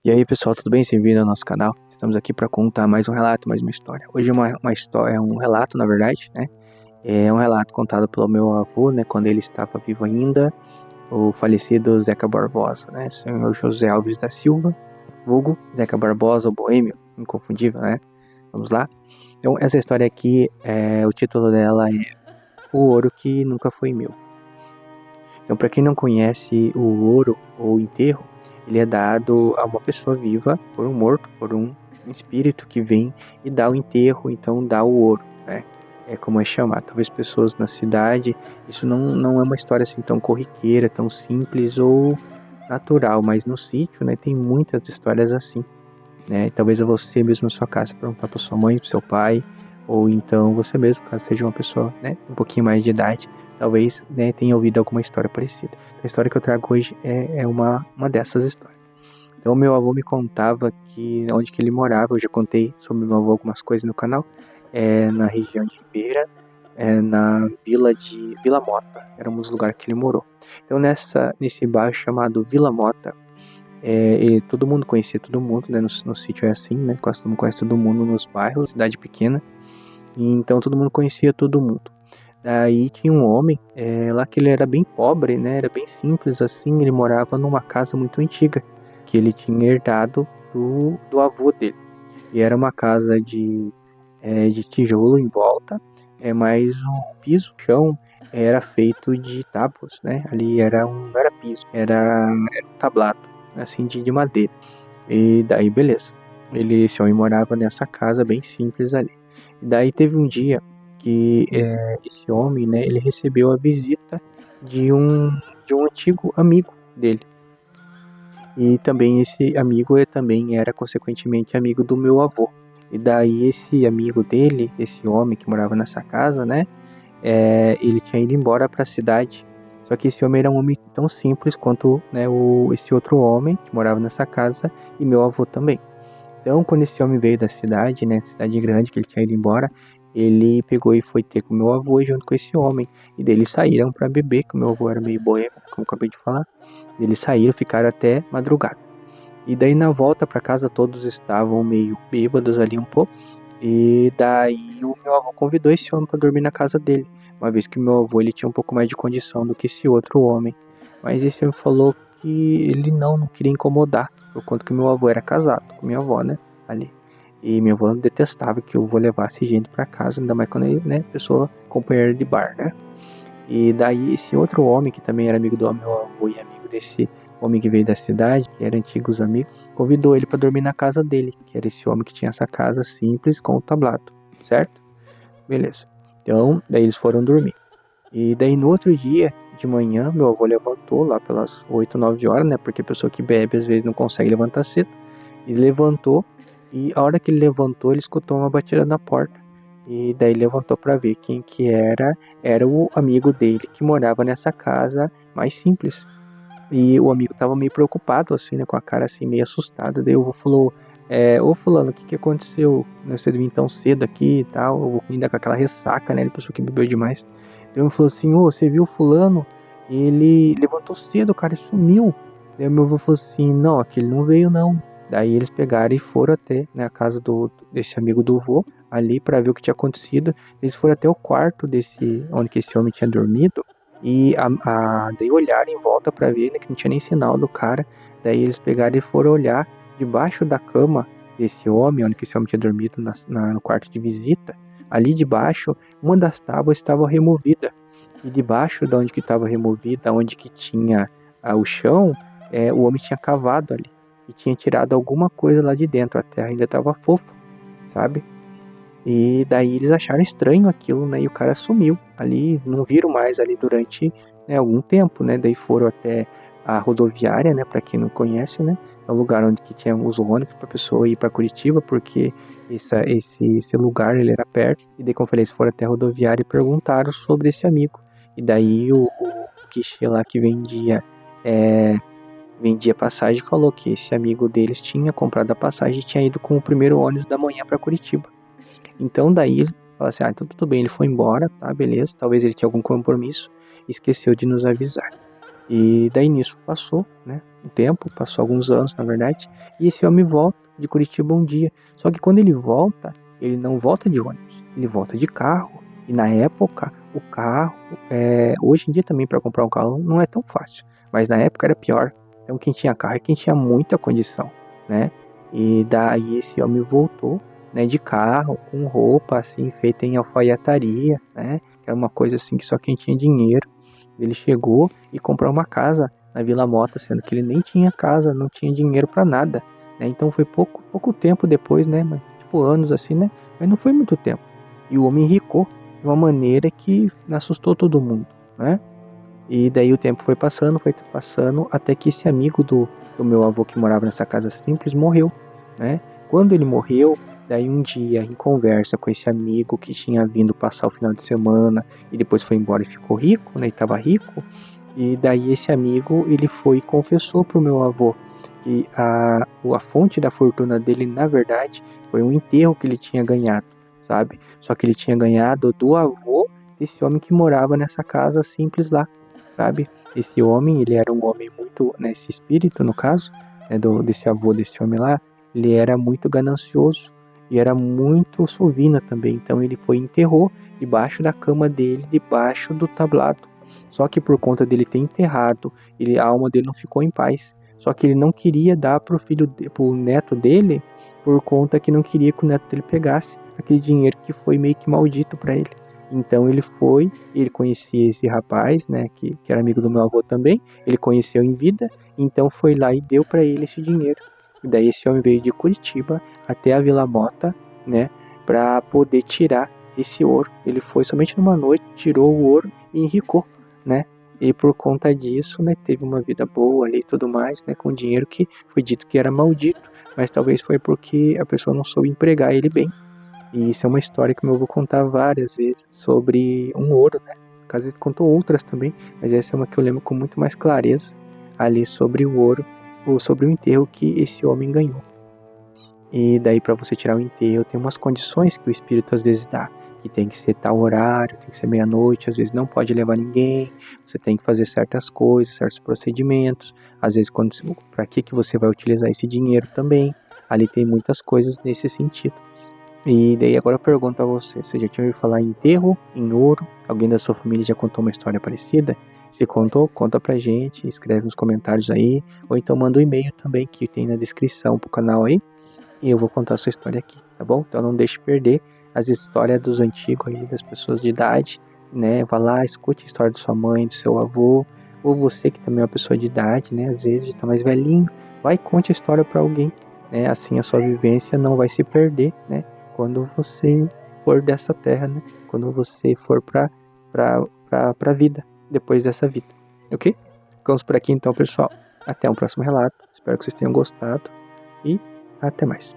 E aí pessoal, tudo bem? Bem-vindo ao nosso canal. Estamos aqui para contar mais um relato, mais uma história. Hoje é uma história, é um relato na verdade, né? É um relato contado pelo meu avô, né? Quando ele estava vivo ainda, o falecido Zeca Barbosa, né? Senhor José Alves da Silva, vulgo Zeca Barbosa, o boêmio, inconfundível, né? Vamos lá? Então essa história aqui, o título dela é O Ouro que Nunca Foi Meu. Então para quem não conhece o ouro ou o enterro, ele é dado a uma pessoa viva por um morto, por um espírito que vem e dá o enterro, então dá o ouro, né? É como é chamado. Talvez pessoas na cidade, isso não é uma história assim tão corriqueira, tão simples ou natural, mas no sítio, né, tem muitas histórias assim, né? Talvez você mesmo na sua casa perguntar para sua mãe, para seu pai, ou então você mesmo, caso seja uma pessoa, né, um pouquinho mais de idade, talvez, né, tenha ouvido alguma história parecida. A história que eu trago hoje é uma dessas histórias. Então, meu avô me contava que onde que ele morava, eu já contei sobre meu avô algumas coisas no canal, na região de Ribeira, na Vila Mota, era um dos lugares que ele morou. Então, nesse bairro chamado Vila Mota, e todo mundo conhecia todo mundo, né? No sítio é assim, né? Quase todo mundo conhece todo mundo nos bairros, cidade pequena. E então todo mundo conhecia todo mundo. Daí tinha um homem lá que ele era bem pobre, né? Era bem simples assim. Ele morava numa casa muito antiga que ele tinha herdado do avô dele. E era uma casa de tijolo em volta, mas o piso, o chão, era feito de tábuas, né? Ali não era piso, era um tablado, assim, de madeira. E daí, beleza. Esse homem morava nessa casa bem simples ali. E daí teve um dia que esse homem, né, ele recebeu a visita de um antigo amigo dele. E também esse amigo também era consequentemente amigo do meu avô. E daí esse amigo dele, esse homem que morava nessa casa, né, ele tinha ido embora para a cidade. Só que esse homem era um homem tão simples quanto, né, esse outro homem que morava nessa casa e meu avô também. Então, quando esse homem veio da cidade, né, cidade grande que ele tinha ido embora, ele pegou e foi ter com meu avô junto com esse homem. E daí eles saíram para beber, que o meu avô era meio boêmio, como eu acabei de falar. Eles saíram, ficaram até madrugada. E daí na volta para casa todos estavam meio bêbados ali um pouco. E daí o meu avô convidou esse homem para dormir na casa dele, uma vez que o meu avô ele tinha um pouco mais de condição do que esse outro homem. Mas esse homem falou que ele não queria incomodar, por conta que meu avô era casado com minha avó, né, ali. E minha avó detestava que eu vou levasse gente para casa, ainda mais quando ele, né, pessoa companheira de bar, né. E daí esse outro homem, que também era amigo do meu avô e amigo desse homem que veio da cidade, que eram antigos amigos, convidou ele para dormir na casa dele, que era esse homem que tinha essa casa simples com o tablado, certo? Beleza. Então, daí eles foram dormir. E daí no outro dia, de manhã, meu avô levantou lá pelas 8, 9 horas, né? Porque a pessoa que bebe às vezes não consegue levantar cedo. E levantou, e a hora que ele levantou, ele escutou uma batida na porta. E daí levantou para ver quem que era. Era o amigo dele que morava nessa casa mais simples. E o amigo tava meio preocupado, assim, né? Com a cara assim, meio assustado. Daí o avô falou: ô fulano, o que que aconteceu? Você vir tão cedo aqui e tal. O avô ainda com aquela ressaca, né? Ele pensou que bebeu demais. Daí ele falou assim: ô, você viu o fulano? Ele levantou cedo, cara, e sumiu. Daí o meu avô falou assim: não, aquele não veio não. Daí eles pegaram e foram até, né, a casa desse amigo do vô, ali para ver o que tinha acontecido. Eles foram até o quarto onde que esse homem tinha dormido. E daí olharam em volta para ver, né, que não tinha nem sinal do cara. Daí eles pegaram e foram olhar debaixo da cama desse homem, onde que esse homem tinha dormido no quarto de visita. Ali debaixo, uma das tábuas estava removida. E debaixo de onde que estava removida, onde que tinha o chão, o homem tinha cavado ali. E tinha tirado alguma coisa lá de dentro. A terra ainda estava fofa, sabe? E daí eles acharam estranho aquilo, né? E o cara sumiu ali, não viram mais ali durante, né, algum tempo, né? Daí foram até a rodoviária, né? Para quem não conhece, né? É o lugar onde que tinha os ônibus para pessoa ir para Curitiba, porque esse lugar ele era perto. E daí, como eu falei, eles foram até a rodoviária e perguntaram sobre esse amigo. E daí o guichê lá que vendia passagem falou que esse amigo deles tinha comprado a passagem e tinha ido com o primeiro ônibus da manhã para Curitiba. Então daí ele fala assim, então tudo bem, ele foi embora, tá, beleza, talvez ele tinha algum compromisso, esqueceu de nos avisar. E daí nisso passou, né, um tempo, passou alguns anos, na verdade, e esse homem volta de Curitiba um dia. Só que quando ele volta, ele não volta de ônibus, ele volta de carro. E na época, o carro, hoje em dia também para comprar um carro não é tão fácil, mas na época era pior. Então quem tinha carro é quem tinha muita condição, né? E daí esse homem voltou, né, de carro, com roupa assim feita em alfaiataria, né? Que era uma coisa assim que só quem tinha dinheiro. Ele chegou e comprou uma casa na Vila Mota, sendo que ele nem tinha casa, não tinha dinheiro para nada, né? Então foi pouco tempo depois, né? Mas, tipo anos assim, né? Mas não foi muito tempo. E o homem enricou de uma maneira que assustou todo mundo, né? E daí o tempo foi passando, até que esse amigo do meu avô que morava nessa casa simples morreu, né? Quando ele morreu, daí um dia, em conversa com esse amigo que tinha vindo passar o final de semana e depois foi embora e ficou rico, né? E tava rico, e daí esse amigo, ele foi e confessou pro meu avô que a fonte da fortuna dele, na verdade, foi um enterro que ele tinha ganhado, sabe? Só que ele tinha ganhado do avô desse homem que morava nessa casa simples lá, sabe? Esse homem, ele era um homem muito, né, esse espírito, no caso, né, desse avô desse homem lá, ele era muito ganancioso e era muito sovina também. Então ele foi e enterrou debaixo da cama dele, debaixo do tablado. Só que por conta dele ter enterrado, a alma dele não ficou em paz. Só que ele não queria dar pro neto dele, por conta que não queria que o neto dele pegasse aquele dinheiro que foi meio que maldito para ele. Então ele foi, ele conhecia esse rapaz, né, que era amigo do meu avô também, ele conheceu em vida, então foi lá e deu para ele esse dinheiro. E daí esse homem veio de Curitiba até a Vila Mota, né, para poder tirar esse ouro. Ele foi somente numa noite, tirou o ouro e enricou, né? E por conta disso, né, teve uma vida boa ali e tudo mais, né, com dinheiro que foi dito que era maldito, mas talvez foi porque a pessoa não soube empregar ele bem. E isso é uma história que meu avô contava várias vezes sobre um ouro, né? No caso, ele contou outras também, mas essa é uma que eu lembro com muito mais clareza ali sobre o ouro, ou sobre o enterro que esse homem ganhou. E daí para você tirar o enterro tem umas condições que o espírito às vezes dá, que tem que ser tal horário, tem que ser meia-noite, às vezes não pode levar ninguém, você tem que fazer certas coisas, certos procedimentos, às vezes para que você vai utilizar esse dinheiro também. Ali tem muitas coisas nesse sentido. E daí agora eu pergunto a você já tinha ouvido falar em enterro, em ouro? Alguém da sua família já contou uma história parecida? Se contou, conta pra gente, escreve nos comentários aí, ou então manda um e-mail também que tem na descrição pro canal aí, e eu vou contar a sua história aqui, tá bom? Então não deixe perder as histórias dos antigos aí, das pessoas de idade, né? Vá lá, escute a história da sua mãe, do seu avô, ou você que também é uma pessoa de idade, né? Às vezes já tá mais velhinho, vai e conte a história pra alguém, né? Assim a sua vivência não vai se perder, né? Quando você for dessa terra, né? Quando você for pra vida, depois dessa vida, ok? Ficamos por aqui então, pessoal. Até um próximo relato. Espero que vocês tenham gostado e até mais.